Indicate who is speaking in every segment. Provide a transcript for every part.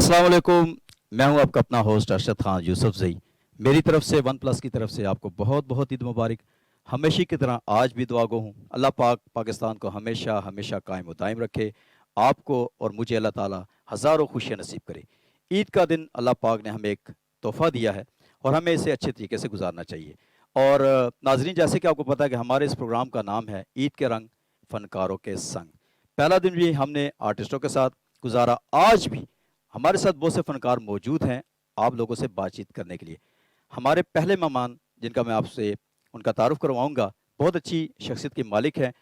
Speaker 1: अस्सलाम वालेकुम। मैं हूं आपका अपना होस्ट अरशद खान यूसुफजई। मेरी तरफ से वन प्लस की तरफ से आपको बहुत बहुत ईद मुबारक। हमेशा की तरह आज भी दुआ गो हूँ, अल्लाह पाक पाकिस्तान को हमेशा हमेशा कायम व दायम रखे। आपको और मुझे अल्लाह ताला हज़ारों खुशियाँ नसीब करे। ईद का दिन अल्लाह पाक ने हमें एक तोहफ़ा दिया है और हमें इसे अच्छे तरीके से गुजारना चाहिए। और नाजरीन, जैसे कि आपको पता है कि हमारे इस प्रोग्राम का नाम है ईद के रंग फ़नकारों के संग। पहला दिन भी हमने आर्टिस्टों के साथ गुजारा, आज भी हमारे साथ बहुत से फ़नकार मौजूद हैं आप लोगों से बातचीत करने के लिए। हमारे पहले मेहमान जिनका मैं आपसे उनका तारुफ करवाऊंगा, बहुत अच्छी शख्सियत के मालिक हैं।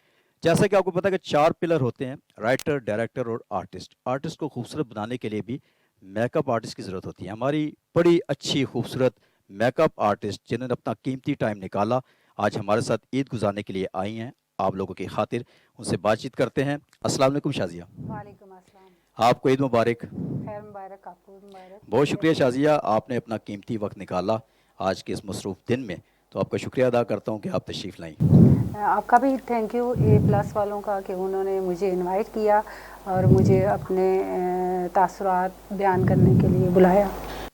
Speaker 1: जैसा कि आपको पता है कि 4 पिलर होते हैं, राइटर, डायरेक्टर और आर्टिस्ट। आर्टिस्ट को खूबसूरत बनाने के लिए भी मेकअप आर्टिस्ट की ज़रूरत होती है। हमारी बड़ी अच्छी खूबसूरत मेकअप आर्टिस्ट जिन्होंने अपना कीमती टाइम निकाला, आज हमारे साथ ईद गुजारने के लिए आई हैं आप लोगों की खातिर। उनसे बातचीत करते हैं। अस्सलाम वालेकुम शाजिया।
Speaker 2: वालेकुम अस्सलाम।
Speaker 1: आपको ईद मुबारक।
Speaker 2: खैर मुबारक, आपको भी मुबारक।
Speaker 1: बहुत शुक्रिया शाजिया, आपने अपना कीमती वक्त निकाला आज के इस मसरूफ़ दिन में, तो आपका शुक्रिया अदा करता हूँ कि आप तशरीफ़ लाई।
Speaker 2: आपका भी थैंक यू ए प्लस वालों का कि उन्होंने मुझे इनवाइट किया और मुझे अपने तासुरात बयान करने के लिए बुलाया।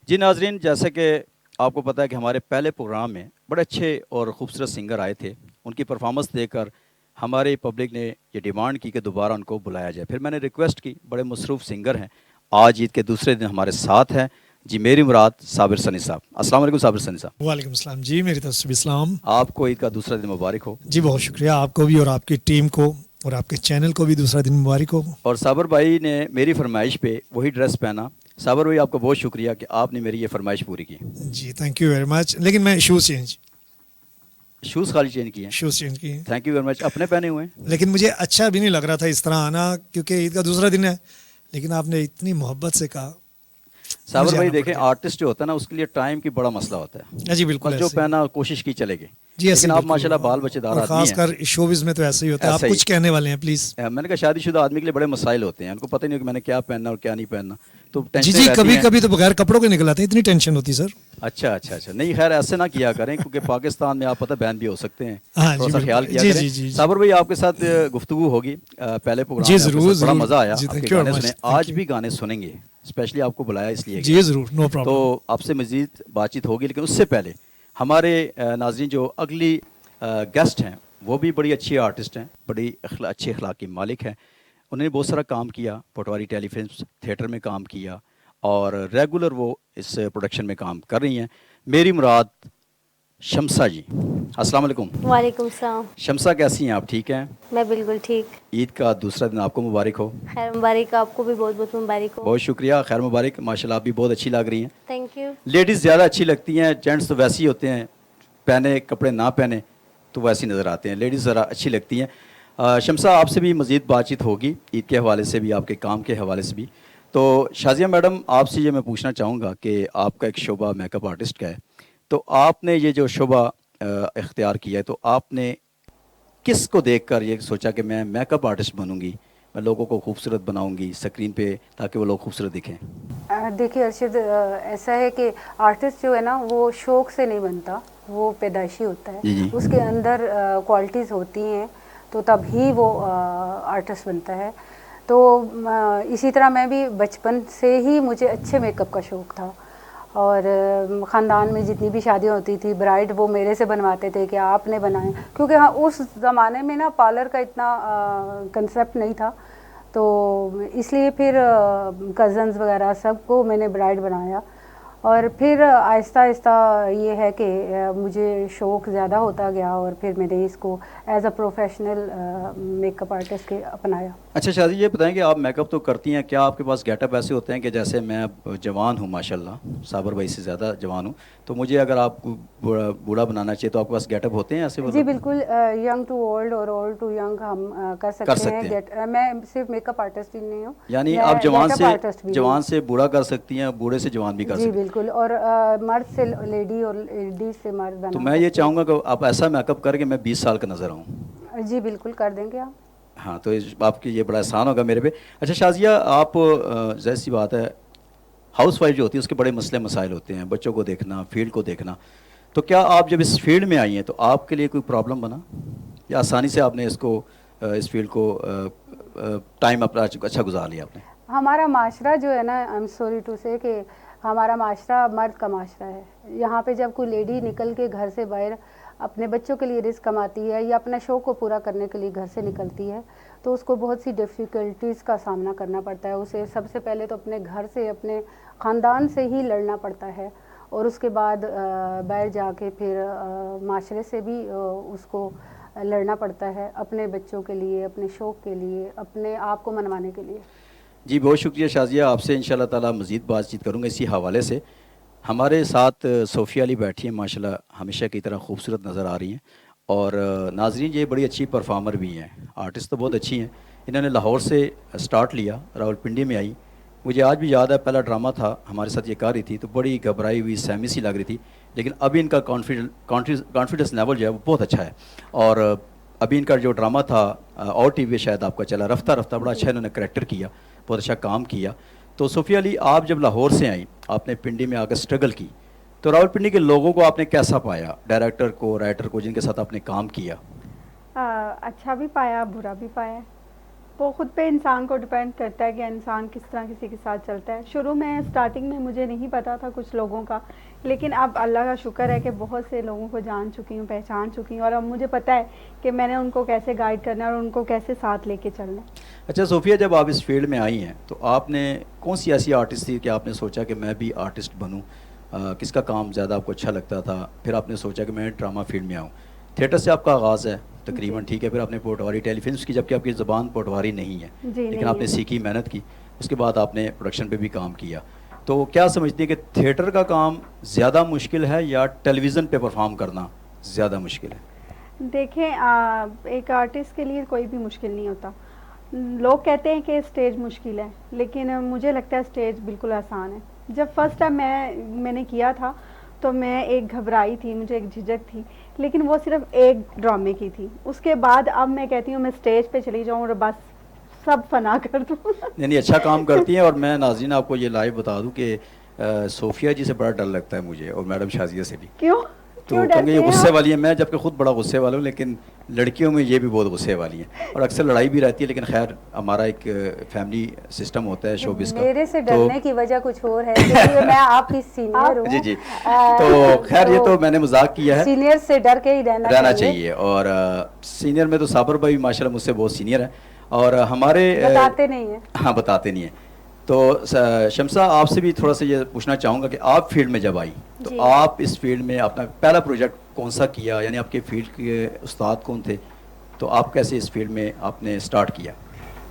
Speaker 1: जी नाजरीन, जैसे कि आपको पता है कि हमारे पहले प्रोग्राम में बड़े अच्छे और ख़ूबसूरत सिंगर आए थे। उनकी परफॉर्मेंस देखकर हमारे पब्लिक ने ये डिमांड की कि दोबारा उनको बुलाया जाए। फिर मैंने रिक्वेस्ट की, बड़े मसरूफ़ सिंगर हैं, आज ईद के दूसरे दिन हमारे साथ हैं जी मेरी मुराद साबिर सनी साहब। अस्सलाम वालेकुम साबिर सनी साहब।
Speaker 3: वालेकुम सलाम जी, मेरी तरफ से भी सलाम।
Speaker 1: आपको ईद का दूसरा दिन मुबारक हो।
Speaker 3: जी बहुत शुक्रिया, आपको भी और आपकी टीम को और आपके चैनल को भी दूसरा दिन मुबारक हो।
Speaker 1: और साबिर भाई ने मेरी फरमाइश पे वही ड्रेस पहना। साबिर भाई, आपको बहुत शुक्रिया कि आपने मेरी ये फरमाइश पूरी की।
Speaker 3: जी थैंक यू वेरी मच। लेकिन मैं शूज़
Speaker 1: शूज़ खाली चेंज किए हैं?
Speaker 3: चेंज किए।
Speaker 1: Thank you very much. अपने पहने हुए हैं?
Speaker 3: लेकिन मुझे अच्छा भी नहीं लग रहा था इस तरह आना, क्योंकि ईद का दूसरा दिन है, लेकिन आपने इतनी मोहब्बत से कहा।
Speaker 1: साबिर भाई देखें, आर्टिस्ट जो होता है ना, उसके लिए टाइम की बड़ा मसला होता है।
Speaker 3: जी बिल्कुल,
Speaker 1: जो पहना कोशिश की चलेगी
Speaker 3: जी ऐसे।
Speaker 1: लेकिन आप माशाल्लाह बाल बच्चेदार आदमी हैं।
Speaker 3: खासकर शोबिज़ में तो ऐसे ही होता है। आप कुछ कहने वाले हैं प्लीज़?
Speaker 1: मैंने कहा शादीशुदा आदमी के लिए बड़े मसाइल होते हैं, उनको पता नहीं हो कि मैंने क्या पहनना और क्या नहीं पहनना, तो
Speaker 3: जी
Speaker 1: टेंशन
Speaker 3: जी,
Speaker 1: रहती
Speaker 3: कभी
Speaker 1: है।
Speaker 3: कभी तो बगैर कपड़ों के निकल आते हैं, इतनी टेंशन होती सर।
Speaker 1: अच्छा अच्छा अच्छा, नहीं खैर ऐसे ना किया करें, क्योंकि पाकिस्तान में आप पता बैन भी हो सकते हैं।
Speaker 3: हाँ
Speaker 1: थोड़ा
Speaker 3: जी
Speaker 1: सा
Speaker 3: बिल्कुल।
Speaker 1: ख्याल किया
Speaker 3: जी
Speaker 1: करें।
Speaker 3: जी जी
Speaker 1: साबिर भाई, आपके साथ गुफ्तगू होगी पहले प्रोग्राम
Speaker 3: जी
Speaker 1: में, आपके
Speaker 3: ज़रूर
Speaker 1: साथ बड़ा
Speaker 3: ज़रूर
Speaker 1: मज़ा आया,
Speaker 3: जी,
Speaker 1: आपके
Speaker 3: थैंक यू
Speaker 1: गाने
Speaker 3: वेरी
Speaker 1: सुने,
Speaker 3: मच, थैंक
Speaker 1: आज
Speaker 3: यू।
Speaker 1: भी गाने सुनेंगे। स्पेशली आपको बुलाया इसलिए
Speaker 3: जी ज़रूर, नो
Speaker 1: तो
Speaker 3: प्रॉब्लम।
Speaker 1: आपसे मज़ीद बातचीत होगी, लेकिन उससे पहले हमारे नाज़रीन जो अगली गेस्ट हैं वो भी बड़ी अच्छी आर्टिस्ट हैं, बड़ी अच्छे अखलाक की मालिक हैं। उन्होंने बहुत सारा काम किया, पटवारी टेलीफिल्म्स थिएटर में काम किया और रेगुलर वो इस प्रोडक्शन में काम कर रही हैं। मेरी मुराद शम्सा जी। अस्सलाम वालेकुम।
Speaker 4: वालेकुम सलाम।
Speaker 1: शम्सा, कैसी हैं आप? ठीक हैं?
Speaker 4: मैं बिल्कुल ठीक।
Speaker 1: ईद का दूसरा दिन आपको मुबारक हो।
Speaker 4: खैर मुबारक, आपको भी बहुत बहुत मुबारक हो।
Speaker 1: बहुत शुक्रिया, खैर मुबारक। माशाल्लाह आप भी बहुत अच्छी लग रही हैं।
Speaker 4: Thank you.
Speaker 1: लेडीज़ ज़्यादा अच्छी लगती हैं, जेंट्स तो वैसे ही होते हैं, पहने कपड़े ना पहने तो वैसे ही नज़र आते हैं। लेडीज़ ज़रा अच्छी लगती हैं। शम्सा, आपसे भी मज़ीद बातचीत होगी ईद के हवाले से भी, आपके काम के हवाले से भी। तो शाजिया मैडम, आपसे ये मैं पूछना चाहूँगा कि आपका एक शोबा मेकअप आर्टिस्ट का है, तो आपने ये जो शोबा इख्तियार किया है, तो आपने किस को देखकर ये सोचा कि मैं मेकअप आर्टिस्ट बनूंगी, मैं लोगों को खूबसूरत बनाऊंगी स्क्रीन पे ताकि वो लोग खूबसूरत दिखें?
Speaker 2: देखिए अरशद, ऐसा है कि आर्टिस्ट जो है ना वो शौक से नहीं बनता, वो पैदाइशी होता
Speaker 1: जी जी।
Speaker 2: है। उसके अंदर क्वालिटीज़ होती हैं तो तब ही वो आर्टिस्ट बनता है। तो इसी तरह मैं भी बचपन से ही मुझे अच्छे मेकअप का शौक़ था और ख़ानदान में जितनी भी शादियाँ होती थी ब्राइड वो मेरे से बनवाते थे कि आपने बनाए, क्योंकि हाँ उस ज़माने में ना पार्लर का इतना कंसेप्ट नहीं था, तो इसलिए फिर कज़न्स वगैरह सबको मैंने ब्राइड बनाया। और फिर आहिस्ता आहिस्ता ये है कि मुझे शौक़ ज़्यादा होता गया और फिर मैंने इसको as a professional makeup artist के अपनाया।
Speaker 1: अच्छा शादी, ये बताएं कि आप मेकअप तो करती हैं, क्या आपके पास गेटअप ऐसे होते हैं कि जैसे मैं अब जवान हूँ माशाल्लाह, साबर भाई से ज़्यादा जवान हूँ, तो मुझे अगर आपको बूढ़ा बनाना चाहिए तो आपके पास गेटअप होते हैं ऐसे?
Speaker 2: जी बिल्कुल, यंग टू ओल्ड और ओल्ड टू यंग हम कर सकते हैं। मैं सिर्फ मेकअप आर्टिस्ट ही नहीं हूँ,
Speaker 1: यानी आप जवान से बूढ़ा कर सकती हैं, बूढ़े से जवान भी कर सकती हैं?
Speaker 2: जी बिल्कुल, और मर्द से लेडी और लेडी से मर्द बना।
Speaker 1: तो मैं ये चाहूँगा कि आप ऐसा मेकअप करके मैं 20 साल का नज़र आऊँ।
Speaker 2: जी बिल्कुल कर देंगे आप।
Speaker 1: हाँ, तो आपकी ये बड़ा एहसान होगा मेरे पे। अच्छा शाजिया, आप ज़ाहिर सी बात है, हाउस वाइफ जो होती है उसके बड़े मसले मसाइल होते हैं, बच्चों को देखना, फील्ड को देखना, तो क्या आप जब इस फील्ड में आई हैं तो आपके लिए कोई प्रॉब्लम बना या आसानी से आपने इसको इस फील्ड को टाइम अपना अच्छा गुजार लिया आपने?
Speaker 2: हमारा माशरा जो है ना, आई एम सॉरी टू से कि हमारा माशरा मर्द का माशरा है। यहाँ पे जब कोई लेडी निकल के घर से बाहर अपने बच्चों के लिए रिस्क कमाती है या अपने शौक़ को पूरा करने के लिए घर से निकलती है, तो उसको बहुत सी डिफ़िकल्टीज़ का सामना करना पड़ता है। उसे सबसे पहले तो अपने घर से, अपने ख़ानदान से ही लड़ना पड़ता है, और उसके बाद बाहर जाके फिर माशरे से भी उसको लड़ना पड़ता है, अपने बच्चों के लिए, अपने शौक़ के लिए, अपने आप को मनवाने के लिए।
Speaker 1: जी बहुत शुक्रिया शाजिया, आपसे इंशाल्लाह ताला मज़ीद बातचीत करूँगा इसी हवाले से। हमारे साथ सोफ़िया अली बैठी हैं, माशाल्लाह हमेशा की तरह खूबसूरत नज़र आ रही हैं, और नाज़रीन ये बड़ी अच्छी परफॉर्मर भी हैं, आर्टिस्ट तो बहुत अच्छी हैं। इन्होंने लाहौर से स्टार्ट लिया, रावलपिंडी में आई। मुझे आज भी याद है पहला ड्रामा था, हमारे साथ ये कर रही थी तो बड़ी घबराई हुई सहमी सी लग रही थी, लेकिन अभी इनका कॉन्फिडेंस लेवल जो है वो बहुत अच्छा है। और अभी इनका जो ड्रामा था और टीवी शायद आपका चला, रफ्ता रफ्ता, बड़ा अच्छा इन्होंने करैक्टर किया, बहुत अच्छा काम किया। तो सोफ़िया अली, आप जब लाहौर से आई, आपने पिंडी में आकर स्ट्रगल की, तो रावलपिंडी के लोगों को आपने कैसा पाया, डायरेक्टर को, राइटर को, जिनके साथ आपने काम किया?
Speaker 5: अच्छा भी पाया, बुरा भी पाया। वो ख़ुद पे इंसान को डिपेंड करता है कि इंसान किस तरह किसी के साथ चलता है। शुरू में स्टार्टिंग में मुझे नहीं पता था कुछ लोगों का, लेकिन अब अल्लाह का शुक्र है कि बहुत से लोगों को जान चुकी हूँ, पहचान चुकी हूँ, और अब मुझे पता है कि मैंने उनको कैसे गाइड करना है और उनको कैसे साथ लेके चलना है।
Speaker 1: अच्छा सोफ़िया, जब आप इस फील्ड में आई हैं तो आपने कौन सी ऐसी आर्टिस्ट थी कि आपने सोचा कि मैं भी आर्टिस्ट बनूँ? किसका काम ज़्यादा आपको अच्छा लगता था? फिर आपने सोचा कि मैं ड्रामा फील्ड में आऊँ। थिएटर से आपका आगाज़ है तकरीबन, ठीक है, फिर आपने पोटवारी, टेलीफिल्म्स की, जबकि आपकी ज़बान पोटवारी नहीं है, लेकिन आपने सीखी, मेहनत की, उसके बाद आपने प्रोडक्शन पे भी काम किया। तो क्या समझती है कि थिएटर का काम ज़्यादा मुश्किल है या टेलीविज़न पे परफॉर्म करना ज़्यादा मुश्किल है?
Speaker 5: देखें, एक आर्टिस्ट के लिए कोई भी मुश्किल नहीं होता। लोग कहते हैं कि स्टेज मुश्किल है, लेकिन मुझे लगता है स्टेज बिल्कुल आसान है। जब फर्स्ट टाइम मैंने किया था तो मैं एक घबराई थी, मुझे एक झिझक थी, लेकिन वो सिर्फ एक ड्रामे की थी। उसके बाद अब मैं कहती हूँ मैं स्टेज पे चली जाऊँ और बस सब फना कर दूँ।
Speaker 1: नहीं, अच्छा काम करती हैं। और मैं नाज़रीन आपको ये लाइव बता दूँ कि सोफ़िया जी से बड़ा डर लगता है मुझे, और मैडम शाजिया से भी।
Speaker 5: क्यों?
Speaker 1: तो क्योंकि ये गुस्से वाली है, मैं जबकि खुद बड़ा गुस्से वाला हूँ, लेकिन लड़कियों में ये भी बहुत गुस्से वाली हैं, और अक्सर लड़ाई भी रहती है। लेकिन खैर, हमारा एक फैमिली सिस्टम होता है शोबिज़ का।
Speaker 2: मेरे से डरने की वजह कुछ और है, क्योंकि मैं आपकी सीनियर हूँ।
Speaker 1: जी जी, तो खैर ये तो मैंने मजाक किया है,
Speaker 2: सीनियर से डर के ही रहना
Speaker 1: चाहिए। और सीनियर में तो साबर भाई माशाल्लाह मुझसे बहुत सीनियर है, और हमारे
Speaker 2: बताते नहीं है।
Speaker 1: हाँ, बताते नहीं है। तो शम्सा, आपसे भी थोड़ा सा ये पूछना चाहूँगा कि आप फील्ड में जब आई तो आप इस फील्ड में अपना पहला प्रोजेक्ट कौन सा किया, यानी आपके फील्ड के उस्ताद कौन थे, तो आप कैसे इस फील्ड में आपने स्टार्ट किया?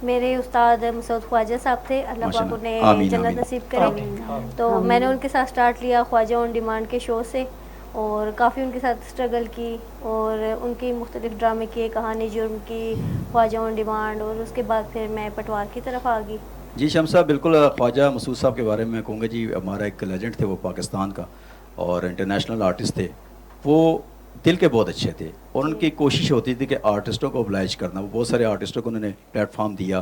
Speaker 4: मेरे उस्ताद मसूद ख्वाजा साहब थे, अल्लाह पाक उन्हें जन्नत नसीब करे। तो मैंने उनके साथ स्टार्ट लिया ख्वाजा ऑन डिमांड के शो से, और काफ़ी उनके साथ स्ट्रगल की, और उनकी मुख्तलिफ ड्रामे किए, कहानी जुर्म की, ख्वाजा ऑन डिमांड, और उसके बाद फिर मैं पटवार की तरफ आ गई।
Speaker 1: जी शम्सा, बिल्कुल ख्वाजा मसूद साहब के बारे में मैं कहूँगा जी, हमारा एक लेजेंड थे वो पाकिस्तान का, और इंटरनेशनल आर्टिस्ट थे। वो दिल के बहुत अच्छे थे, और उनकी कोशिश होती थी कि आर्टिस्टों को ओब्लाइज करना। वो बहुत सारे आर्टिस्टों को उन्होंने प्लेटफॉर्म दिया,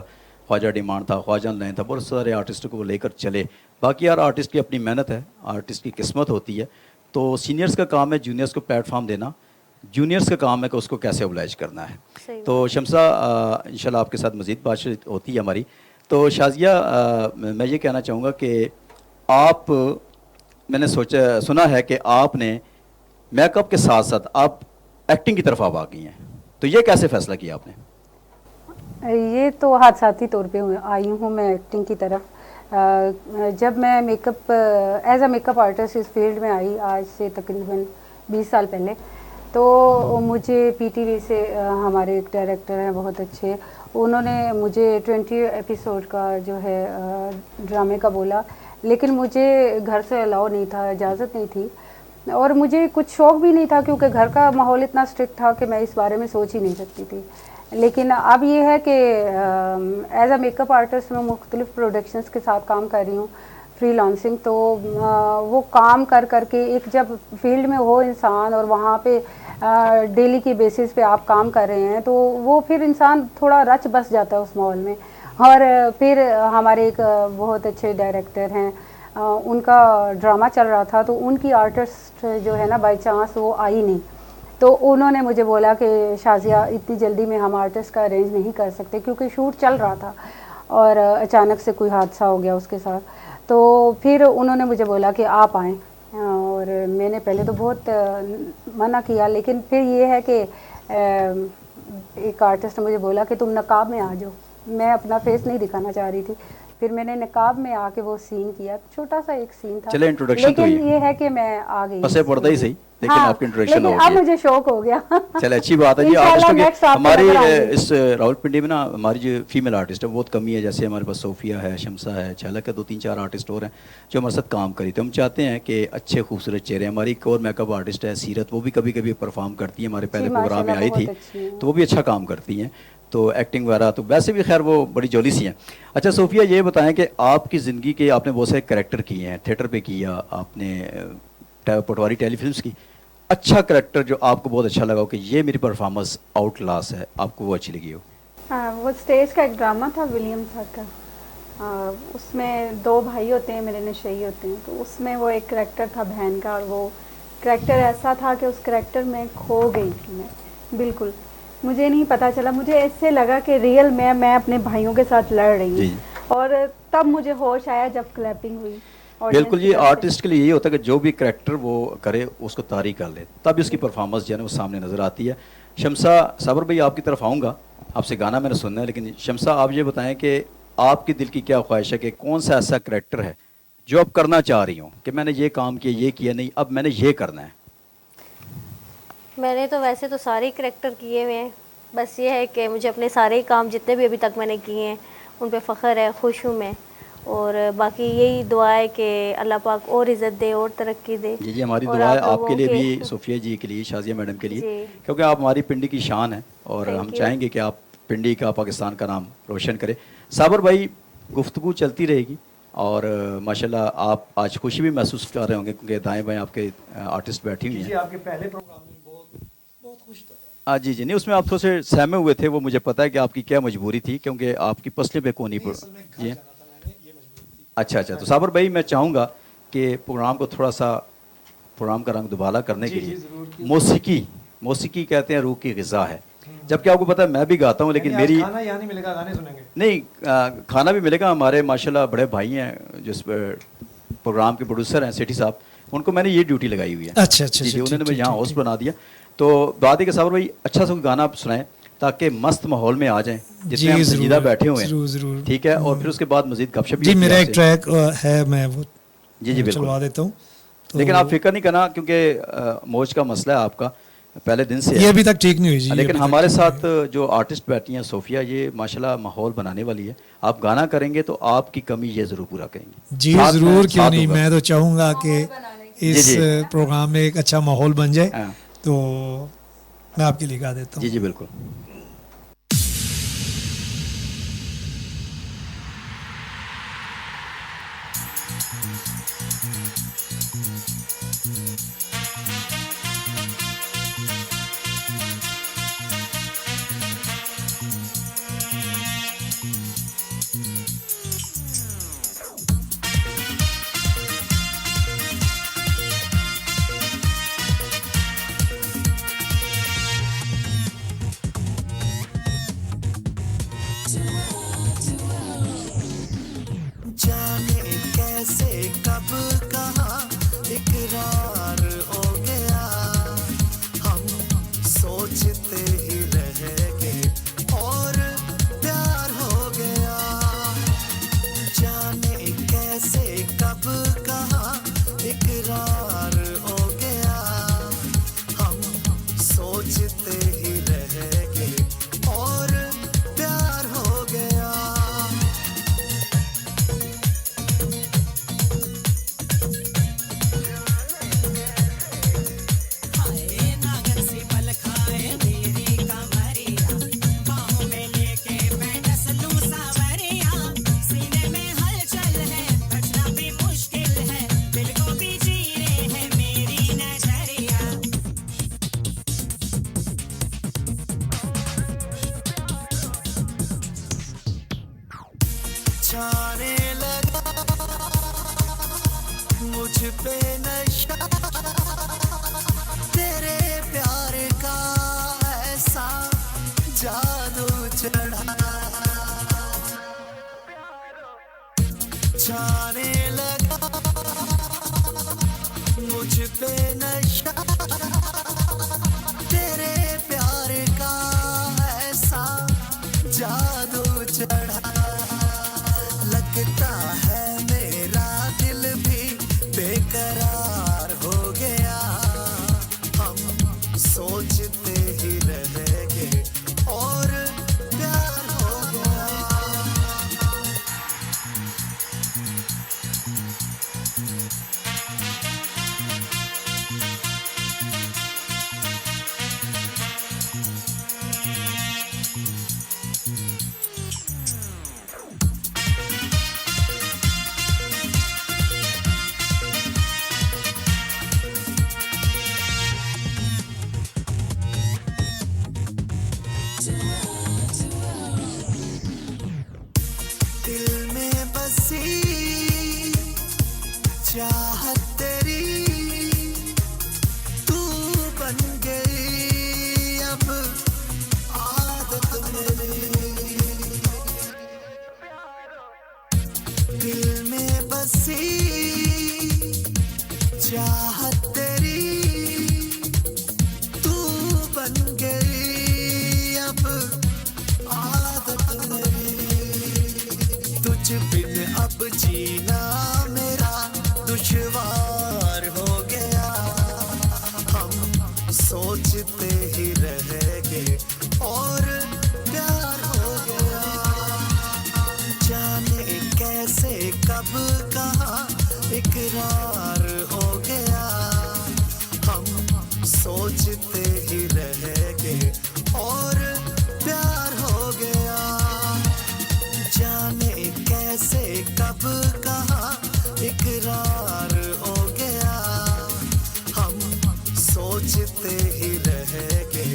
Speaker 1: ख्वाजा डिमांड था, ख्वाजा लाइन था, बहुत सारे आर्टिस्टों को वो लेकर चले। बाकी यार, आर्टिस्ट की अपनी मेहनत है, आर्टिस्ट की किस्मत होती है। तो सीनियर्स का काम है जूनियर्स को प्लेटफॉर्म देना, जूनियर्स का काम है कि उसको कैसे ओब्लाइज करना है। तो शम्सा, इंशाल्लाह आपके साथ मज़ीद बातचीत होती है हमारी। तो शाजिया, मैं ये कहना चाहूँगा कि आप, मैंने सुना है कि आपने मेकअप के साथ साथ आप एक्टिंग की तरफ आप आ गई हैं, तो ये कैसे फ़ैसला किया आपने?
Speaker 2: ये तो हादसाती तौर पे आई हूँ मैं एक्टिंग की तरफ। जब मैं makeup as a makeup artist इस फील्ड में आई, आज से तकरीबन 20 साल पहले, तो मुझे पीटीवी से हमारे एक डायरेक्टर हैं बहुत अच्छे, उन्होंने मुझे 20 एपिसोड का जो है ड्रामे का बोला, लेकिन मुझे घर से अलाउ नहीं था, इजाज़त नहीं थी, और मुझे कुछ शौक़ भी नहीं था, क्योंकि घर का माहौल इतना स्ट्रिक्ट था कि मैं इस बारे में सोच ही नहीं सकती थी। लेकिन अब ये है कि एज अ मेकअप आर्टिस्ट मैं मुख्तलिफ़ प्रोडक्शंस के साथ काम कर रही हूँ, फ्रीलांसिंग। तो वो काम कर करके एक जब फील्ड में हो इंसान, और वहाँ पे डेली की बेसिस पे आप काम कर रहे हैं, तो वो फिर इंसान थोड़ा रच बस जाता है उस माहौल में। और फिर हमारे एक बहुत अच्छे डायरेक्टर हैं, उनका ड्रामा चल रहा था, तो उनकी आर्टिस्ट जो है ना, बाई चांस वो आई नहीं, तो उन्होंने मुझे बोला कि शाजिया, इतनी जल्दी में हम आर्टिस्ट का अरेंज नहीं कर सकते, क्योंकि शूट चल रहा था। और अचानक से कोई हादसा हो गया उसके साथ। तो फिर उन्होंने मुझे बोला कि आप आएँ, और मैंने पहले तो बहुत मना किया, लेकिन फिर ये है कि एक आर्टिस्ट ने मुझे बोला कि तुम नकाब में आ जाओ। मैं अपना फेस नहीं दिखाना चाह रही थी, फिर मैंने नकाब में आके वो सीन किया, छोटा सा एक सीन था।
Speaker 1: चले इंट्रोडक्शन तो
Speaker 2: लेकिन ये है कि मैं आ गई।
Speaker 1: बस पर्दा ही सही, लेकिन
Speaker 2: हाँ,
Speaker 1: आपकी इंट्रोडक्शन हो
Speaker 2: लेकिन अब
Speaker 1: गई।
Speaker 2: मुझे शौक हो गया।
Speaker 1: चले अच्छी बात है जी।
Speaker 2: इंशाल्लाह
Speaker 1: आर्टिस्टों
Speaker 2: next
Speaker 1: की
Speaker 2: आपको
Speaker 1: हमारी
Speaker 2: नजर आएंगे।
Speaker 1: इस रावलपिंडी में ना हमारी जो फीमेल आर्टिस्ट है बहुत कमी है। जैसे हमारे पास सोफिया है, शमसा है, झलक है, 2-3-4 आर्टिस्ट और हैं जो हमारे साथ काम करी। तो हम चाहते हैं कि अच्छे खूबसूरत चेहरे। हमारी एक और मेकअप आर्टिस्ट है सीरत, वो भी कभी कभी परफॉर्म करती है, हमारे पहले प्रोग्राम में आई थी, तो वो भी अच्छा काम करती हैं। तो एक्टिंग वगैरह तो वैसे भी खैर वो बड़ी जोली सी हैं। अच्छा सोफिया, ये बताएं कि आपकी ज़िंदगी के आपने बहुत सारे कैरेक्टर किए हैं, थिएटर पे किया आपने, पटवारी टेलीफिल्म्स की। अच्छा कैरेक्टर जो आपको बहुत अच्छा लगा हो कि ये मेरी परफॉर्मेंस आउट क्लास है, आपको वो अच्छी लगी हो?
Speaker 5: हाँ, वो स्टेज का एक ड्रामा था विलियम सर का। उसमें 2 भाई होते हैं, मेरे नशई होते हैं, तो उसमें वो एक करैक्टर था बहन का, और वो करैक्टर ऐसा था कि उस करैक्टर में खो गई थी मैं बिल्कुल। मुझे नहीं पता चला, मुझे ऐसे लगा कि रियल में मैं अपने भाइयों के साथ लड़ रही हूँ, और तब मुझे होश आया जब क्लैपिंग हुई।
Speaker 1: बिल्कुल, ये आर्टिस्ट के लिए यही होता है कि जो भी करैक्टर वो करे उसको तारीफ कर ले, तब उसकी परफॉर्मेंस जो है वो सामने नज़र आती है। शमसा, साबर भाई आपकी तरफ आऊँगा, आपसे गाना मैंने सुनना है, लेकिन शमसा आप ये बताएं कि आपके दिल की क्या ख्वाहिश है कि कौन सा ऐसा करैक्टर है जो आप करना चाह रही हूँ कि मैंने ये काम किया, ये किया नहीं, अब मैंने ये करना है?
Speaker 4: मैंने तो वैसे तो सारे करैक्टर किए हुए हैं, बस ये है कि मुझे अपने सारे काम जितने भी अभी तक मैंने किए हैं उन पे फ़ख्र है, खुश हूँ मैं। और बाकी यही दुआ है कि अल्लाह पाक और इज़्ज़त दे और तरक्की दे।
Speaker 1: जी हमारी दुआ है आपके लिए भी, सोफिया जी के लिए, शाजिया मैडम के लिए, क्योंकि आप हमारी पिंडी की शान है और हम चाहेंगे कि आप पिंडी का, पाकिस्तान का नाम रोशन करें। साबर भाई, गुफ्तगू चलती रहेगी और माशाल्लाह आप आज खुशी भी महसूस कर रहे होंगे क्योंकि दाएं बाएं आपके आर्टिस्ट बैठी हुई हैं।
Speaker 3: आपके पहले प्रोग्राम में बहुत खुश था।
Speaker 1: जी जी, नहीं उसमें आप थोड़े से सहमे हुए थे, वो मुझे पता है कि आपकी क्या मजबूरी थी, क्योंकि आपकी पसले पे कोनी पड़ जी। अच्छा अच्छा, तो साबर भाई मैं चाहूँगा कि प्रोग्राम को थोड़ा सा, प्रोग्राम का रंग दुबाला करने के लिए मौसीकी कहते हैं रूह की ग़िज़ा है। जबकि आपको पता है मैं भी गाता हूँ, लेकिन मेरी
Speaker 3: खाना यहाँ नहीं मिलेगा, गाने सुनेंगे।
Speaker 1: नहीं, खाना भी मिलेगा। हमारे माशाल्लाह बड़े भाई हैं जिस प्रोग्राम के प्रोड्यूसर हैं सेठी साहब, उनको मैंने ये ड्यूटी लगाई हुई है।
Speaker 3: अच्छा अच्छा,
Speaker 1: जी, उन्होंने मुझे यहाँ होस्ट बना दिया। तो बात है कि साबर भाई अच्छा सा गाना आप सुनाएं ताकि मस्त माहौल में आ जाएं, जिसमें हम संजीदा बैठे हुए हैं।
Speaker 3: जरूर,
Speaker 1: ठीक है, और फिर उसके बाद मजीद गपशप।
Speaker 3: जी मेरा एक ट्रैक है, मैं वो
Speaker 1: जी बिल्कुल
Speaker 3: चलवा देता हूँ,
Speaker 1: लेकिन आप फिक्र नहीं करना क्योंकि मौज का मसला है आपका पहले दिन से,
Speaker 3: ये अभी तक ठीक नहीं हुई जी।
Speaker 1: लेकिन हमारे साथ जो आर्टिस्ट बैठी हैं सोफिया, ये माशाल्लाह माहौल बनाने वाली है। आप गाना करेंगे तो आपकी कमी ये जरूर पूरा करेंगे।
Speaker 3: जी जरूर, क्यों नहीं। मैं तो चाहूँगा कि इस प्रोग्राम में एक अच्छा माहौल बन जाए, तो मैं आपके लिए गा देता हूँ।
Speaker 1: जी जी बिल्कुल।
Speaker 6: जाने कैसे कब कहाँ इकरार हो गया, हम सोचते ही रह गए और प्यार हो गया। जाने कैसे कब कहाँ इकरार हो गया, हम सोचते ही रह गए और प्यार हो गया। छाने लगा मुझ पे नशा, तेरे प्यार का ऐसा जादू चढ़ा। मुझ पे नशा तेरे प्यार का ऐसा जादू चढ़ा लगता है मेरा दिल भी बेकरार हो गया हम सोचते ही रह गए और प्यार हो गया दिल में बसी चाहत तेरी तू बन गई अब आदत मेरी दिल में बसी चाहत तेरी तू बन गई अब आदत मेरी तुझ बिन अब जीना मेरा दुश्वार हो गया हम सोचते ही रह गए और प्यार हो गया जाने कैसे कब कहाँ इकरार हो गया हम सोचते ही रह गए और प्यार हो गया जाने कैसे कब कहाँ इकरार हो गया हम सोचते ही रह गए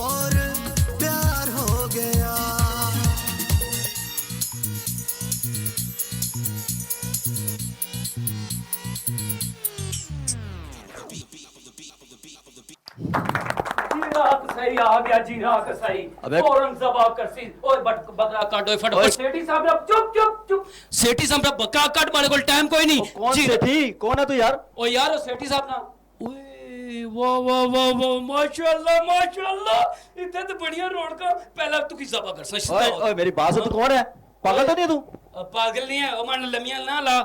Speaker 6: और प्यार हो गया
Speaker 7: जीरा कसाई आ गया जीरा कसाई
Speaker 1: अबे-
Speaker 7: फौरन ज़बह कर सी ओए बकरा काटो
Speaker 1: ओए।
Speaker 7: फटाफट सेठी साहब रा चुप चुप चुप सेठी साहब रा बकरा काट मारे कोल टाइम कोई नहीं
Speaker 1: कौन सेठी कौन है तू यार
Speaker 7: ओ यार ओ सेठी साहब ना ओए वाह वाह वाह वाह माशाल्लाह इतने तो बढ़िया रौनका पहला तू की ज़बह कर सच
Speaker 1: ओए ओए मेरी बात सुन, तू कौन है? पागल तो नहीं है तू?
Speaker 7: पागल नहीं है ओ मान लमिया ना ला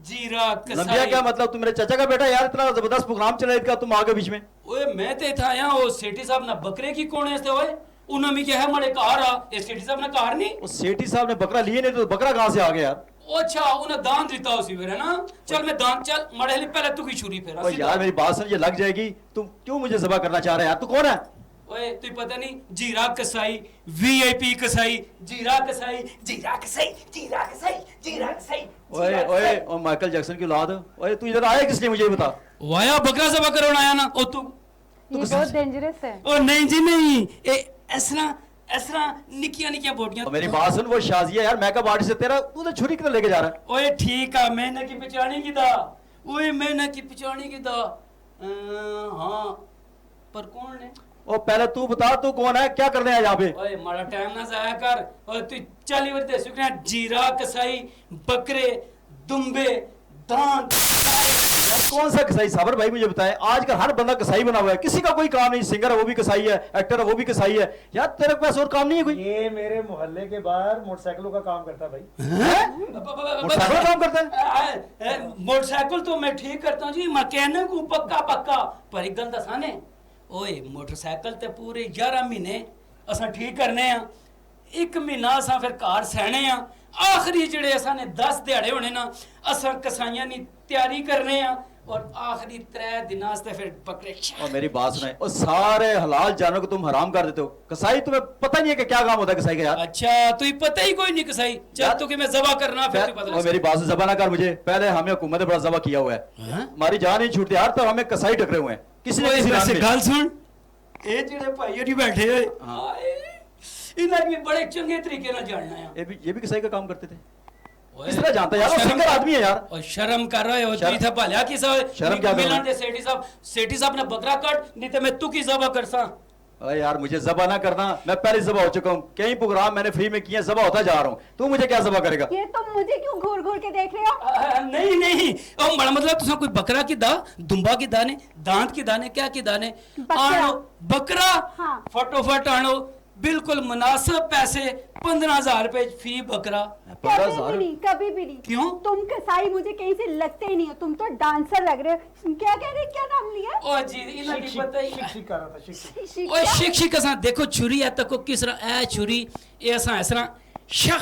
Speaker 7: जीरा
Speaker 1: लंबिया
Speaker 7: कसाई
Speaker 1: क्या मतलब? तू मेरे चाचा का बेटा यार, इतना जबरदस्त प्रोग्राम चला इसका, तुम आगे बीच में।
Speaker 7: ओए मैं ते था यहाँ ओ सेठी साहब ना बकरे की कौन है ओए उन्होंने मी क्या है हमारे कार आ ये सेठी साहब ने कार नहीं
Speaker 1: उस सेठी साहब ने बकरा लिए नहीं तो बकरा कहाँ से आ गया यार?
Speaker 7: ओ अच्छा उन्हें दान देता उसी फिर है ना चल मैं दान चल मड़े लिए पहले तू की छुरी फिर
Speaker 1: ओए यार मेरी बात सुन, ये लग जाएगी। तुम क्यों मुझे जबा करना चाह रहे हैं यार? तू कौन है?
Speaker 7: ओए तू पता नहीं जीरा कसाई वीआईपी कसाई जीरा कसाई जीरा कसाई जीरा कसाई जीरा कसाई
Speaker 1: ओए ओए ओ माइकल जैक्सन की औलाद, ओए तू इधर आया किस लिए मुझे ये बता।
Speaker 7: वाया बकरा जबा करवाना आया ना ओ तू
Speaker 2: ये बहुत डेंजरस है।
Speaker 7: ओ नहीं जी नहीं ए ऐसा निकिया निकिया बोटियां
Speaker 1: और मेरी बात सुन, वो शाजिया यार मेकअप आर्टिस्ट है तेरा, तू तो छुरी किधर लेके जा रहा है?
Speaker 7: ओए ठीक है मैंने की पिछाड़ी की दा ओए मैंने की पिछाड़ी की दा हाँ पर कौन है
Speaker 1: ओ पहले तू बता, तू कौन है, क्या करने आया यहाँ पे?
Speaker 7: ओए मारा टाइम ना जाया कर ओए तू चल इवर दे सुकना जीरा कसाई बकरे दुम्बे दान
Speaker 1: यार कौन सा कसाई? साबर भाई मुझे बताए, आजकल हर बंदा कसाई बना हुआ है, किसी का कोई काम नहीं। सिंगर है वो भी कसाई है, एक्टर है वो भी कसाई है। यार तेरे पास और काम नहीं है कोई?
Speaker 8: ये मेरे मोहल्ले के बाहर मोटरसाइकिलों का काम करता भाई।
Speaker 1: मोटरसाइकिल काम करता है?
Speaker 7: मोटरसाइकिल तो मैं ठीक करता हूँ जी मैकेनिक हूँ पक्का पक्का पर एक गल दसाने ओए मोटरसाइकिल ते पूरे 11 महीने असा ठीक करने आ एक महीना असा फिर कार सहने आ आखिरी जेड़े असा ने 10 दिहाड़े होने ना असा कसाइयां नी तैयारी करने आ और आखिरी 3 दिन वास्ते फिर बकरे
Speaker 1: और मेरी बात सुनाए, और सारे हलाल जानवर को तुम हराम कर देते हो। कसाई तुम्हें पता नहीं है कि क्या काम होता है कसाई का यार?
Speaker 7: अच्छा तुझे पता ही कोई नहीं कसाई चल तो कि मैं जबा करना फिर तू
Speaker 1: और मेरी बात से जबा ना कर मुझे, पहले हमें हुकूमत ने बड़ा जबा किया हुआ है, हमारी जान नहीं छूटती यार, तो हमें कसाई टकरे हुए हैं किसी ने किसी
Speaker 7: वैसे
Speaker 1: रात में।
Speaker 7: गल सुन ए जेड़े भाई होरी बैठे होए इन्हें भी बड़े चंगे तरीके ना जानना है
Speaker 1: ये भी कसाई का काम करते थे? किस तरह जानता है यार? वो सिंगर आदमी है यार।
Speaker 7: और शर्म कर रहे हो
Speaker 1: शर्म-
Speaker 7: तू थे भल्या की सब
Speaker 1: शर्म क्या कर रहा है?
Speaker 7: मिलन दे सेठी साहब ने बकरा काट नहीं तो मैं तू की जबा करसा
Speaker 1: अरे यार मुझे जबा ना करना, मैं पहले जबा हो चुका हूँ, कई प्रोग्राम मैंने फ्री में किए, जबा होता जा रहा हूँ, तू मुझे क्या जबा करेगा?
Speaker 5: ये तुम मुझे क्यों घूर घूर के देख रहे हो?
Speaker 7: नहीं नहीं ओ बड़ा मतलब तुसा कोई बकरा की दा, दुम्बा की दाने, दांत की दाने, क्या की दाने
Speaker 5: बकरा।
Speaker 7: आनो बकरा,
Speaker 5: हाँ।
Speaker 7: फटोफट आनो, बिल्कुल मुनासिब पैसे, 15,000 रुपए फी बकरा।
Speaker 5: कभी भी नहीं।
Speaker 7: क्यों?
Speaker 5: तुम कसाई मुझे कहीं से लगते ही नहीं हो, तुम तो डांसर लग रहे हो। क्या कह रहे, क्या नाम लिया?
Speaker 7: ओ जी इन्हें नहीं पता ही।
Speaker 8: शिक कर रहा था, शिक शिक।
Speaker 7: ओए शिक असा देखो छुरी है तको किस तरह ए छुरी ए असा इस तरह शख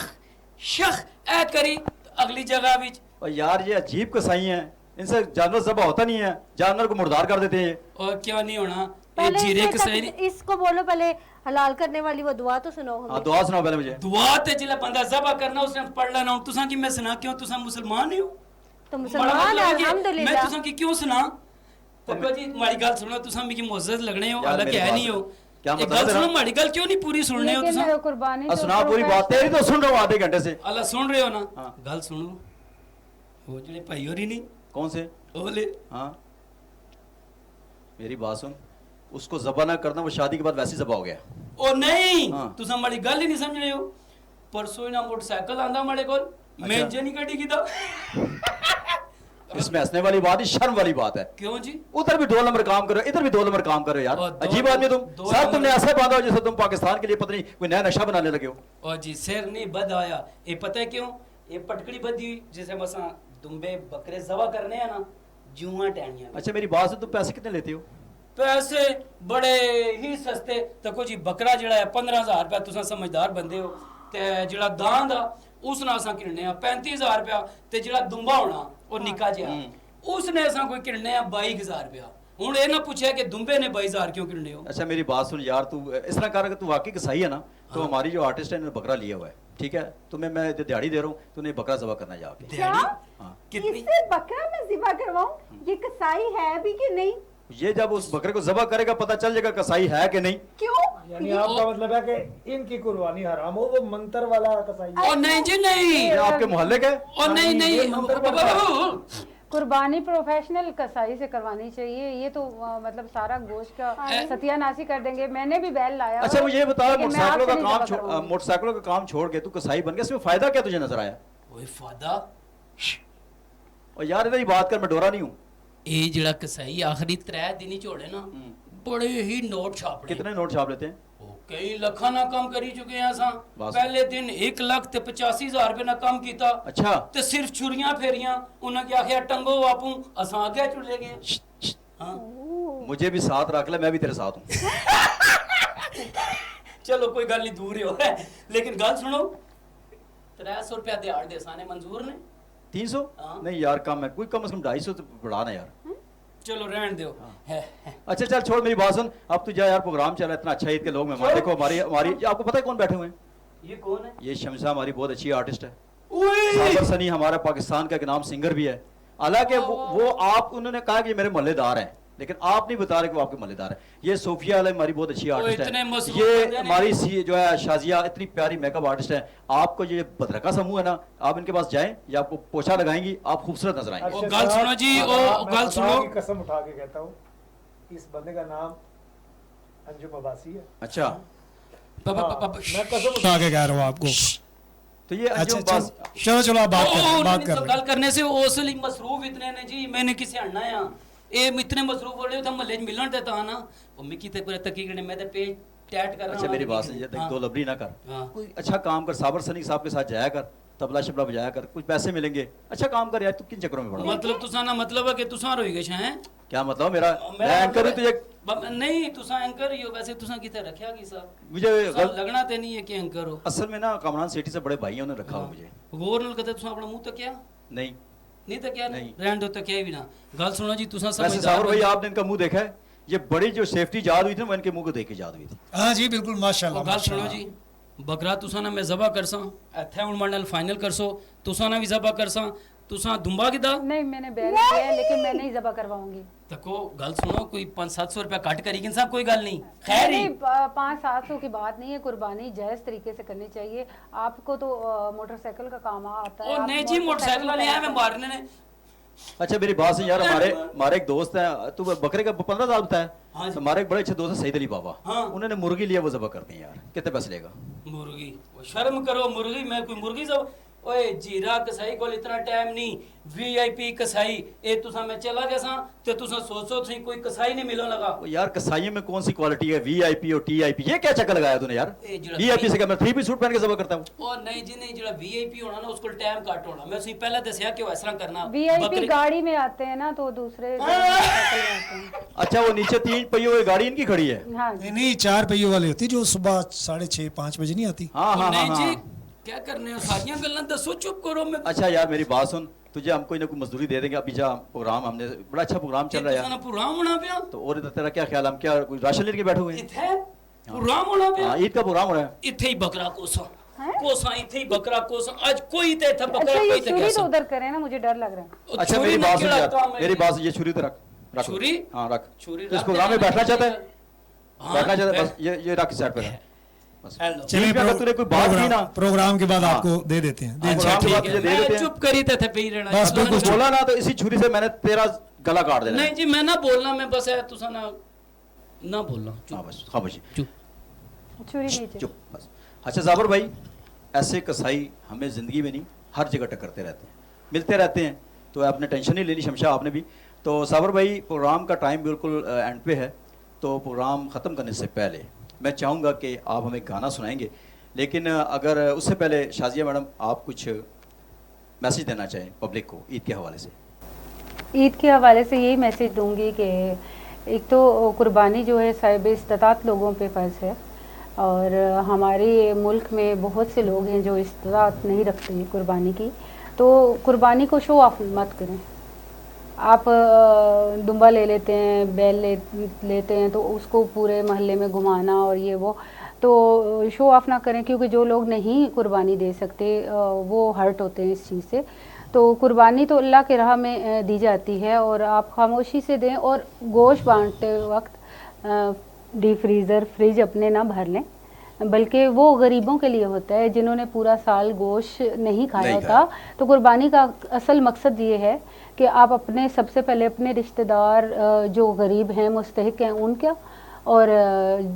Speaker 7: शख ए करी अगली जगह विच।
Speaker 1: और यार ये अजीब कसाई हैं, इनसे जानवर जबा होता नहीं है, जानवर को मुर्दार कर देते हैं।
Speaker 7: और क्यों नहीं होना, ये
Speaker 4: पहले
Speaker 7: जीरे
Speaker 4: इससे
Speaker 7: कसाई
Speaker 4: तक- इसको बोलो पहले हलाल करने वाली वो दुआ तो सुनो
Speaker 1: हाँ
Speaker 4: हमें।
Speaker 1: दुआ सुनाओ पहले मुझे।
Speaker 7: दुआ ते जिला बंदा जबा करना उसने पढ़ लेना, तुसा की मैं सुना क्यों, तुसा मुसलमान ही हो?
Speaker 4: तो
Speaker 7: बड़ा
Speaker 4: मुसलमान
Speaker 7: मतलब है कि मैं
Speaker 4: अल्हम्दुलिल्लाह।
Speaker 7: तुसा की क्यों सुना? तको जी हमारी गल सुनो, तुसा मिकी मुअज्जज लगने हो,
Speaker 1: यार
Speaker 7: हालांकि
Speaker 1: मेरी
Speaker 7: है
Speaker 1: बात
Speaker 7: नहीं हो।
Speaker 1: क्या
Speaker 7: एक
Speaker 1: मतलब
Speaker 7: गल
Speaker 1: तेरा?
Speaker 7: सुनो, हमारी गल क्यों नहीं पूरी सुनने हो
Speaker 2: लेकिन
Speaker 7: तुसा?
Speaker 2: कुर्बानी तो
Speaker 1: सुना पूरी बात, तेरी तो सुन रहा हूँ आधे घंटे से।
Speaker 7: अल्लाह सुन रहे हो ना?
Speaker 1: हाँ।
Speaker 7: गल सुनो, वो जड़े भाई और ही नहीं
Speaker 1: कौन से?
Speaker 7: ओले
Speaker 1: हाँ मेरी बात सुन, उसको जबा ना करना, वो शादी के बाद वैसे जबा हो गया।
Speaker 7: ओ नहीं
Speaker 1: हाँ।
Speaker 7: तुसा हमारी गल ही नहीं समझ रहे हो। परसों ना मोटरसाइकिल आंदा हमारे कोल, मैं
Speaker 1: अच्छा।
Speaker 7: इंजन ही कटी की था।
Speaker 1: इसमें हंसने वाली बात ही शर्म वाली बात है।
Speaker 7: क्यों जी?
Speaker 1: उधर भी 2 नंबर काम करो, इधर भी 2 नंबर काम करो यार,
Speaker 7: और दो-
Speaker 1: अजीब आदमी तुम।
Speaker 7: दो
Speaker 1: सर
Speaker 7: नंबर-
Speaker 1: तुमने ऐसे बांधा हो जैसे तुम पाकिस्तान के लिए पता नहीं कोई नया नशा बनाने लगे हो।
Speaker 7: और जी सिर नहीं बद आया, ये पता है क्यों? ये पटकड़ी बदी हुई जैसे मसा दुम्बे बकरे जवा करने हैं ना, जुआ टहनिया।
Speaker 1: अच्छा मेरी बात सुन, तुम पैसे कितने लेते हो?
Speaker 7: पैसे बड़े ही सस्ते, तको जी बकरा जड़ा है 15,000 रुपया, तुसा समझदार बंदे हो, ते जड़ा दांद आ उसने असा किरने आ 35,000 रुपया, ते जड़ा दुम्बा होना वो निका जिहा उसने असा कोई किरने आ 22,000 रुपया। हुन ये ना पूछे कि दुम्बे ने 22,000 क्यों किरने हो?
Speaker 1: अच्छा मेरी बात सुन यार, तू इस तरह कर, तू वाकई सही है ना, तो
Speaker 7: हाँ।
Speaker 1: हमारी जो आर्टिस्ट है इन्होंने बकरा लिया हुआ है, ठीक है, तुम्हें मैं दिहाड़ी दे रहा हूँ, तूने बकरा जबा करना जाके।
Speaker 7: दिहाड़ी?
Speaker 1: हाँ।
Speaker 7: कितनी?
Speaker 5: इससे बकरा मैं जिबा करवाऊं? ये कसाई है भी कि नहीं?
Speaker 1: ये जब उस बकरे को जबा करेगा पता चल जाएगा कसाई है कि नहीं।
Speaker 5: क्यों?
Speaker 8: यानी आपका मतलब है कि इनकी कुर्बानी हराम हो, वो मंतर वाला कसाई है।
Speaker 7: ओ नहीं जी नहीं,
Speaker 1: ये आपके मोहल्ले के?
Speaker 7: ओ नहीं नहीं
Speaker 8: ये मंत्र पढ़ता है।
Speaker 2: कुर्बानी प्रोफेशनल कसाई से करवानी चाहिए। ये तो मतलब सारा गोश्त का सत्यानाशी कर देंगे। मैंने भी बैल लाया।
Speaker 1: अच्छा मुझे ये बता,
Speaker 2: लेकिन मैं
Speaker 1: मोटरसाइकिलों का
Speaker 2: आपसे नहीं
Speaker 1: काम
Speaker 2: जबा करवाऊंगी।
Speaker 1: मोटरसाइकिलों का काम छोड़ के तू कसाई बन गया, इसमें फायदा क्या तुझे नजर आया?
Speaker 7: ओए फादा
Speaker 1: और यार इधर ही बात कर, मैं डोरा नहीं हूँ।
Speaker 7: ये जड़ा कसाई आखिरी 3 दिन ही छोड़े ना, बड़े ही नोट छापने।
Speaker 1: कितने नोट छाप लेते हैं?
Speaker 7: ओ, कई लखा ना कम करी चुके हैं असा।
Speaker 1: बस।
Speaker 7: पहले दिन 1,85,000 रुपए ना कम कीता,
Speaker 1: अच्छा
Speaker 7: ते सिर्फ छुरियां फेरियां, उन्हें क्या आखिया टंगो बापू, असा आगे चले गए। हाँ
Speaker 1: मुझे भी साथ रख ले, मैं भी तेरे साथ हूँ।
Speaker 7: चलो कोई गल नहीं, दूर ही हो है, लेकिन गल सुनो, 300 रुपया दिहाड़ दे साने मंजूर ने?
Speaker 1: 300?
Speaker 7: हाँ।
Speaker 1: नहीं यार कम है, कोई कम से कम 250 तो बढ़ाना यार।
Speaker 7: चलो रहने दो। है।
Speaker 1: अच्छा चल छोड़ मेरी बात सुन, अब तू जा यार, प्रोग्राम चल रहा है, इतना अच्छा ईद के लोग मेहमान, देखो हमारी हमारी आपको पता है कौन बैठे हुए हैं?
Speaker 7: ये कौन है?
Speaker 1: ये शमसा हमारी बहुत अच्छी आर्टिस्ट है,
Speaker 7: ओए
Speaker 1: साबर सनी हमारा पाकिस्तान का एक नाम सिंगर भी है। हालांकि वो आप उन्होंने कहा कि ये मेरे मोहल्लेदार हैं, लेकिन आप नहीं बता रहे कि वो आपके मोहल्लेदार हैं। ये सोफिया वाले हमारी बहुत अच्छी आर्टिस्ट
Speaker 7: इतने
Speaker 1: है,
Speaker 7: मसरूफ
Speaker 1: ये
Speaker 7: बंदे ने।
Speaker 1: हमारी जो है शाजिया इतनी प्यारी मेकअप आर्टिस्ट है। आपको ये बदरका समूह है ना, आप इनके पास जाएं, ये आपको पोछा लगाएंगी, आप खूबसूरत नजर आएंगे।
Speaker 7: ओ, गल सुनो जी, ओ,
Speaker 8: मैं
Speaker 7: गल
Speaker 8: खुदा
Speaker 7: सुनो।
Speaker 8: की कसम उठा के कहता हूँ, इस बंदे का नाम अंजुम अब्बासी है।
Speaker 1: अच्छा
Speaker 8: मैं कसम उठा
Speaker 3: आगे कह रहा हूँ आपको।
Speaker 1: तो ये
Speaker 3: अच्छा
Speaker 1: अंजुम
Speaker 3: चलो
Speaker 1: अब्बास-
Speaker 3: चलो चलो आप बात कर रहे हैं, बात कर
Speaker 7: तो
Speaker 3: रहे
Speaker 7: गल
Speaker 3: हैं।
Speaker 7: करने से ओसली मसरूफ इतने ने जी, मैंने किसे हड़ना है ये इतने मसरूफ हो रहे हो, तो महल्ले मिलन देता है ना, और मिकी ते पूरा तकी करने मैं ते पेज टैट कर रहा
Speaker 1: अच्छा मेरी बात सुन,
Speaker 7: हाँ।
Speaker 1: दो लबरी ना कर,
Speaker 7: हाँ।
Speaker 1: कोई अच्छा काम कर, साबर सनी साहब के साथ जाया कर, तबला शबला बजाया कर, कुछ पैसे मिलेंगे, अच्छा काम कर यार, तू किन चक्करों में पड़ा?
Speaker 7: मतलब तुसा ना मतलब है कि तुसा रोई गए हैं?
Speaker 1: क्या मतलब मेरा? मैं
Speaker 7: मेरा
Speaker 1: एंकर हूं,
Speaker 7: मतलब
Speaker 1: तुझे
Speaker 7: नहीं तुसा एंकर ही हो, वैसे तुसा किथे रखया की सा?
Speaker 1: मुझे
Speaker 7: तुसा लगना ते नहीं है कि एंकर हो।
Speaker 1: असल में ना कामरान सिटी से बड़े भाई हैं, उन्होंने रखा हुआ मुझे।
Speaker 7: गौर नल कदे तुसा अपना मुंह तक क्या
Speaker 1: नहीं
Speaker 7: नहीं तो क्या
Speaker 1: नहीं।
Speaker 7: रहन दो तो क्या भी ना। गल सुनो जी, तुसा
Speaker 1: वैसे
Speaker 7: समझदार
Speaker 1: साबर भाई
Speaker 7: बंदे-
Speaker 1: आपने इनका मुंह देखा है? ये बड़ी जो सेफ्टी याद हुई थी, वो इनके मुंह को देख के याद हुई थी।
Speaker 3: हाँ जी बिल्कुल
Speaker 7: ओ,
Speaker 3: माशाल्लाह
Speaker 7: गल सुनो
Speaker 3: माशाल्लाह।
Speaker 7: जी, बकरा तुसा ना मैं जबा करसा, इथे हुन मंडल फाइनल करसो, तुसा ना भी जबा करसा, तुसा दुम्बा किदा
Speaker 2: नहीं मैंने बैल किया है, लेकिन मैं नहीं जबा करवाऊंगी।
Speaker 7: तको गल सुनो, कोई 500-700 रुपया काट करेगी साहब, कोई गल नहीं, खैर ही।
Speaker 2: 500-700 की बात नहीं है, कुर्बानी जायज तरीके से करनी चाहिए। आपको तो मोटरसाइकिल का काम आता है।
Speaker 7: ओ
Speaker 2: आप
Speaker 7: नहीं जी, मोटरसाइकिल वाले आए मैं मारने ने।
Speaker 1: अच्छा मेरी बात सुन यार, हमारे एक दोस्त है, तू बकरे का 15 साल बताया।
Speaker 7: हाँ जी।
Speaker 1: हमारे एक बड़े अच्छे दोस्त है सईद अली बाबा,
Speaker 7: हाँ।
Speaker 1: उन्होंने मुर्गी लिया, वो ज़बह करते हैं यार, कितने पैसे लेगा?
Speaker 7: मुर्गी, वो शर्म करो, मुर्गी मैं कोई मुर्गी सब, ओए जीरा कसाई को इतना टाइम नहीं, वीआईपी कसाई ए तुसा मैं चला जैसा ते तुसा सोचो थी कोई कसाई नहीं मिलो लगा।
Speaker 1: वो यार कसाई में कौन सी क्वालिटी है, वीआईपी और टीआईपी, ये क्या चक्कर लगाया तूने यार?
Speaker 7: ए जरा
Speaker 1: वीआईपी से क्या मैं 3 पीस सूट पहन के ज़बह करता हूँ?
Speaker 7: ओ नहीं जी नहीं, जरा वीआईपी होना ना उसको टाइम काट होना, मैं उसी पहले दसिया कि वैसा करना।
Speaker 2: वीआईपी
Speaker 7: बकरी-
Speaker 2: गाड़ी में आते हैं ना, तो दूसरे साइकिल में आते हैं।
Speaker 1: अच्छा वो नीचे 3 पहियों वाली गाड़ी इनकी खड़ी है?
Speaker 2: हाँ
Speaker 3: नहीं नहीं, 4 पहियों वाली होती जो सुबह 6:30 5 बजे नहीं आती।
Speaker 1: हाँ हाँ
Speaker 7: नहीं
Speaker 1: हाँ
Speaker 7: जी,
Speaker 1: हाँ।
Speaker 7: क्या करने हो सारियां गल्लां दसो, चुप करो। मैं
Speaker 1: अच्छा यार मेरी बात सुन, तुझे हम कोई ना कोई मजदूरी दे देंगे, अभी जा प्रोग्राम, हमने बड़ा अच्छा प्रोग्राम चल रहा है यार,
Speaker 7: प्रोग्राम होना पिया
Speaker 1: तो और इधर तेरा क्या ख्याल, हम क्या कोई राशन लेके बैठे हुए हैं?
Speaker 7: इथे प्रोग्राम होना पिया,
Speaker 1: हाँ, ईद का प्रोग्राम हो रहा है।
Speaker 7: इथे ही बकरा कोसा कोसा, इथे ही बकरा कोसा, आज कोई ते था
Speaker 2: अच्छा
Speaker 7: बकरा
Speaker 2: ये
Speaker 7: कोई ते
Speaker 2: छुरी तो
Speaker 7: कैसा।
Speaker 2: उधर करें ना, मुझे डर लग रहा है।
Speaker 1: अच्छा मेरी बात सुन यार, मेरी बात सुन, ये छुरी तो रख रख।
Speaker 7: छुरी?
Speaker 1: हाँ रख।
Speaker 7: छुरी
Speaker 1: तो इस
Speaker 7: रख
Speaker 1: प्रोग्राम में
Speaker 7: देना
Speaker 1: बैठना चाहता है?
Speaker 7: हाँ,
Speaker 1: बैठना चाहता है,
Speaker 7: बैठ।
Speaker 1: बस ये रख साइड पे रख। बस।
Speaker 7: हेलो।
Speaker 3: चलिए
Speaker 1: बीच में अगर तूने कोई बात की ना,
Speaker 3: प्रोग्राम के बाद
Speaker 1: हाँ।
Speaker 3: आपको दे देते हैं।
Speaker 1: अच्छा,
Speaker 3: अच्छा
Speaker 1: ठीक
Speaker 3: ठीक
Speaker 1: है।
Speaker 3: है।
Speaker 1: तुझे दे
Speaker 7: मैं
Speaker 1: देते हैं।
Speaker 7: चुप करी थे पे ही रहना।
Speaker 3: बस
Speaker 1: तूने
Speaker 3: बिल्कुल
Speaker 1: कुछ बोला ना तो इसी छुरी से मैंने तेरा गला काट देना है।
Speaker 7: नहीं जी मैं ना बोलना, मैं बस है तुसा ना बोलना,
Speaker 1: हाँ
Speaker 7: चुप
Speaker 1: बस खामोशी,
Speaker 7: चुप।
Speaker 2: छुरी नीचे।
Speaker 1: चुप बस। अच्छा जाबर भाई, ऐसे कसाई हमें ज़िंदगी में नहीं हर जगह टकरते रहते हैं, मिलते रहते हैं, तो आपने टेंशन नहीं लेनी, शमशा आपने भी। तो साबर भाई प्रोग्राम का टाइम बिल्कुल एंड पे है, तो प्रोग्राम ख़त्म करने से पहले मैं चाहूँगा कि आप हमें गाना सुनाएंगे, लेकिन अगर उससे पहले शाजिया मैडम आप कुछ मैसेज देना चाहें पब्लिक को ईद के हवाले से।
Speaker 2: ईद के हवाले से यही मैसेज दूंगी कि एक तो कुर्बानी जो है साहिब इस्तात लोगों पे फ़र्ज़ है, और हमारे मुल्क में बहुत से लोग हैं जो इस्तात नहीं रखते कुर्बानी की, तो कुर्बानी को शो ऑफ मत करें। आप दुम्बा ले लेते हैं, बैल लेते हैं, तो उसको पूरे मोहल्ले में घुमाना और ये वो, तो शो ऑफ ना करें, क्योंकि जो लोग नहीं कुर्बानी दे सकते वो हर्ट होते हैं इस चीज़ से। तो कुर्बानी तो अल्लाह के राह में दी जाती है, और आप खामोशी से दें, और गोश्त बांटते वक्त डीप फ्रीज़र फ्रिज अपने ना भर लें, बल्कि वो गरीबों के लिए होता है जिन्होंने पूरा साल गोश्त नहीं खाया होता। तो कुर्बानी का असल मकसद ये है कि आप अपने सबसे पहले अपने रिश्तेदार जो गरीब हैं, मुस्तहिक हैं, उनका, और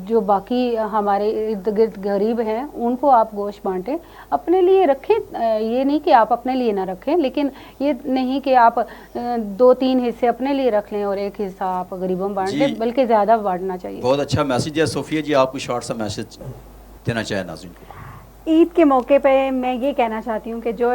Speaker 2: जो बाकी हमारे इर्द गिर्द गरीब हैं उनको आप गोश्त बांटें, अपने लिए रखें। ये नहीं कि आप अपने लिए ना रखें, लेकिन ये नहीं कि आप 2-3 हिस्से अपने लिए रख लें और एक हिस्सा आप गरीबों में बांट दें, बल्कि ज़्यादा बांटना चाहिए।
Speaker 1: बहुत अच्छा मैसेज है। सोफिया जी आपको शॉर्ट सा मैसेज देना चाहे नाज़रीन को।
Speaker 5: ईद के मौके पे मैं ये कहना चाहती हूँ कि जो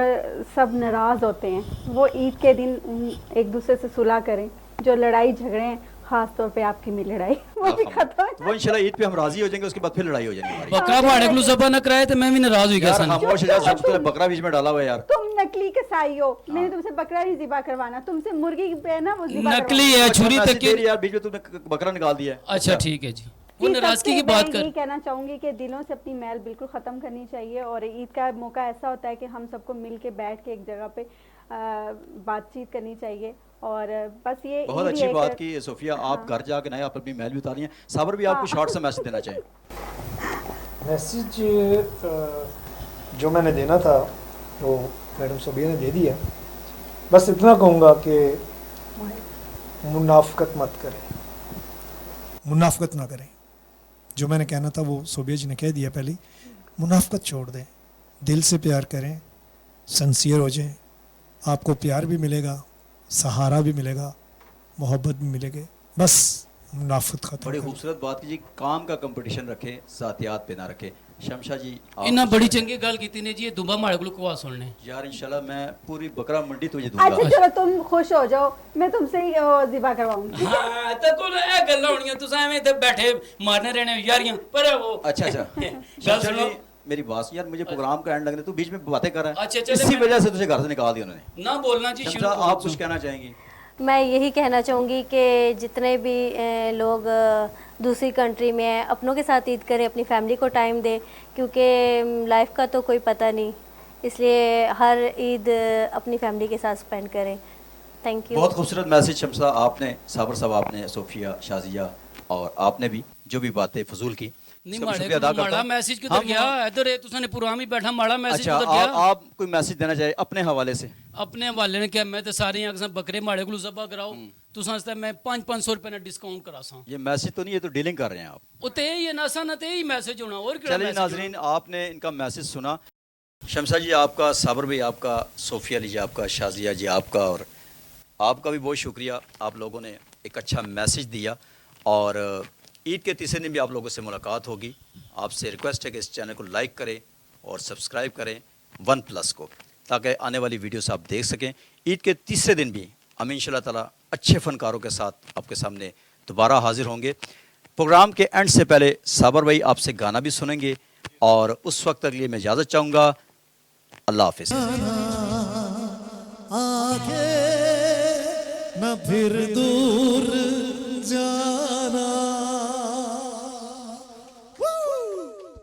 Speaker 5: सब नाराज़ होते हैं वो ईद के दिन एक दूसरे से सुलह करें। जो लड़ाई झगड़े हैं, खास तौर पे आपकी मेरी लड़ाई, वो भी खत्म
Speaker 1: तो वो इंशाल्लाह ईद पे हम राजी हो जाएंगे, उसके बाद फिर लड़ाई हो जाएगी हमारी।
Speaker 7: बकरा भाड़े को ज़बा न कराए तो मैं भी नाराज हुई
Speaker 1: यार
Speaker 7: कैसा नहीं।
Speaker 1: खामोश हो जा, सब तो बकरा बीच में डाला हुआ है यार।
Speaker 5: तुम नकली कसाई हो, मैंने तुमसे बकरा नहीं ज़िबा करवाना, तुमसे मुर्गी पे ना वो ज़िबा
Speaker 7: नकली है, छुरी
Speaker 1: अच्छा,
Speaker 7: तक
Speaker 1: मैसेज दे
Speaker 7: की।
Speaker 1: रही है यार, बीच में तुमने बकरा निकाल दिया है।
Speaker 7: अच्छा ठीक है जी, वो
Speaker 5: जी,
Speaker 7: नाराजगी की
Speaker 5: सबसे
Speaker 7: बात
Speaker 5: मैं
Speaker 7: कर।
Speaker 5: यही कहना चाहूँगी कि दिलों से अपनी मैल बिल्कुल ख़त्म करनी चाहिए, और ईद का मौका ऐसा होता है कि हम सबको मिल के बैठ के एक जगह पे बातचीत करनी चाहिए। और बस ये
Speaker 1: बहुत
Speaker 5: ईद
Speaker 1: अच्छी
Speaker 5: एक-
Speaker 1: बात की सोफिया, आप घर जाके नए आप अपनी महल भी उतारी हैं। साबर भी आपको शॉर्ट सा मैसेज देना चाहिए।
Speaker 8: मैसेज जो मैंने देना था वो मैडम सोबिया ने दे दिया। बस इतना कहूँगा कि मुनाफकत मत करें।
Speaker 3: मुनाफकत ना करें, जो मैंने कहना था वो सोबिया जी ने कह दिया पहले। मुनाफकत छोड़ दें, दिल से प्यार करें, सिंसियर हो जाएं, आपको प्यार भी मिलेगा, सहारा भी मिलेगा, मोहब्बत भी मिलेगी। बस मुनाफकत खत्म
Speaker 1: बड़ी
Speaker 3: करें।
Speaker 1: खूबसूरत बात की जी, काम का कंपटीशन रखें, साथियात पे ना रखें। शमशा जी आप
Speaker 7: इन्ना
Speaker 1: कुछ
Speaker 7: बड़ी
Speaker 1: कहें?
Speaker 7: चंगी गल कीती ने जी, ये दुबा माड़े को कुआ सुनने।
Speaker 1: यार इंशाल्लाह मैं पूरी बकरा मंडी तुझे
Speaker 5: अच्छा
Speaker 1: दूंगा।
Speaker 5: चलो तुम खुश हो जाओ, मैं तुमसे ही ज़िबा करवाऊंगी।
Speaker 7: हां ते कोल ए गल्लां होणियां, तुस एवें इत्थे बैठे मारने रहने यारियां, पर वो
Speaker 1: अच्छा अच्छा
Speaker 7: गल
Speaker 1: शमशा
Speaker 7: सुनो।
Speaker 1: जी मेरी बात यार, मुझे प्रोग्राम का एंड लगने, तू बीच में बातें कर रहा
Speaker 7: अच्छा,
Speaker 1: है,
Speaker 7: चले
Speaker 1: इसी
Speaker 7: मैं-
Speaker 1: वजह से तुझे घर से निकाल दिया उन्होंने।
Speaker 7: ना बोलना जी,
Speaker 1: शमशा
Speaker 7: शुरू
Speaker 1: आप कुछ कहना चाहेंगी?
Speaker 4: मैं यही कहना चाहूँगी कि जितने भी लोग दूसरी कंट्री में हैं, अपनों के साथ ईद करें, अपनी फैमिली को टाइम दें, क्योंकि लाइफ का तो कोई पता नहीं, इसलिए हर ईद अपनी फैमिली के साथ स्पेंड करें। Thank you.
Speaker 1: बहुत खूबसूरत मैसेज शमशा आपने, साबर साहब आपने, सोफिया, शाजिया और आपने भी जो भी बातें फजूल की,
Speaker 7: नहीं
Speaker 1: इसका मैं
Speaker 7: माड़े
Speaker 1: शुक्रिया अदा
Speaker 7: को
Speaker 1: करता
Speaker 7: माड़ा
Speaker 1: हूं।
Speaker 7: मैसेज किधर
Speaker 1: हम-
Speaker 7: गया इधर है तुसाने पुराम ही बैठा माड़ा मैसेज
Speaker 1: अच्छा
Speaker 7: किधर गया
Speaker 1: आप कोई मैसेज देना चाहिए अपने हवाले से?
Speaker 7: अपने हवाले ने क्या मैं तो सारे अगर बकरे माड़े को जबा कराओ तुसा आस्ते मैं 500 रुपए ना डिस्काउंट करा सा
Speaker 1: ये मैसेज तो नहीं, ये तो डीलिंग कर रहे हैं आप।
Speaker 7: उते ये नसा न ते ही मैसेज होना और क्या
Speaker 1: चलिए
Speaker 7: मैसेज
Speaker 1: नाजरीन, आपने इनका मैसेज सुना। शमशा जी आपका, साबर भाई आपका, सोफिया अली जी आपका, शाजिया जी आपका, और आपका भी बहुत शुक्रिया। आप लोगों ने एक अच्छा मैसेज दिया और ईद के तीसरे दिन भी आप लोगों से मुलाकात होगी। आपसे रिक्वेस्ट है कि इस चैनल को लाइक करें और सब्सक्राइब करें OnePlus को, ताकि आने वाली वीडियोस आप देख सकें। ईद के तीसरे दिन भी हम इंशाल्लाह ताला अच्छे फ़नकारों के साथ आपके सामने दोबारा हाजिर होंगे। प्रोग्राम के एंड से पहले साबर भाई आपसे गाना भी सुनेंगे और उस वक्त तक लिए मैं इजाज़त चाहूँगा। अल्लाह हाफिज़।
Speaker 6: आगे न फिर दूर